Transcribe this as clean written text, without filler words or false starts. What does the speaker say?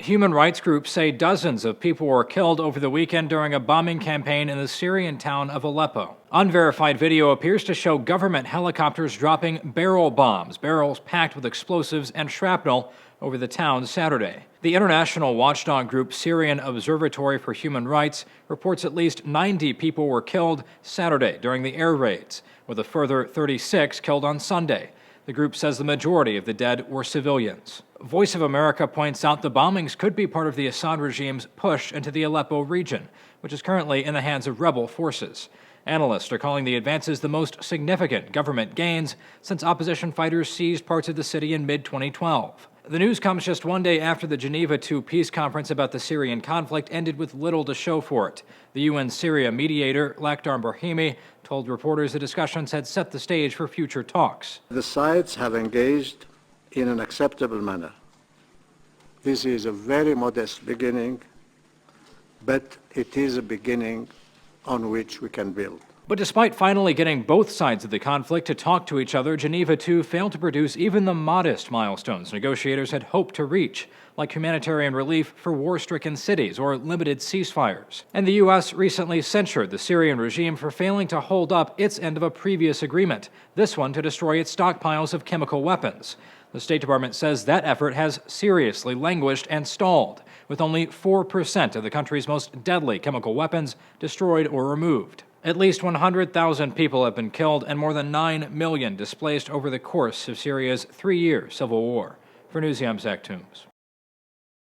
Human rights groups say dozens of people were killed over the weekend during a bombing campaign in the Syrian town of Aleppo. Unverified video appears to show government helicopters dropping barrel bombs, barrels packed with explosives and shrapnel, over the town Saturday. The international watchdog group Syrian Observatory for Human Rights reports at least 90 people were killed Saturday during the air raids, with a further 36 killed on Sunday. The group says the majority of the dead were civilians. Voice of America points out the bombings could be part of the Assad regime's push into the Aleppo region, which is currently in the hands of rebel forces. Analysts are calling the advances the most significant government gains since opposition fighters seized parts of the city in mid-2012. The news comes just one day after the Geneva II peace conference about the Syrian conflict ended with little to show for it. The UN-Syria mediator, Lakhdar Brahimi, told reporters the discussions had set the stage for future talks. The sides have engaged in an acceptable manner. This is a very modest beginning, but it is a beginning on which we can build. But despite finally getting both sides of the conflict to talk to each other, Geneva II failed to produce even the modest milestones negotiators had hoped to reach, like humanitarian relief for war-stricken cities or limited ceasefires. And the U.S. recently censured the Syrian regime for failing to hold up its end of a previous agreement, this one to destroy its stockpiles of chemical weapons. The State Department says that effort has seriously languished and stalled, with only 4% of the country's most deadly chemical weapons destroyed or removed. At least 100,000 people have been killed and more than 9 million displaced over the course of Syria's 3-year civil war. For Newsy, I'm Zach Toombs.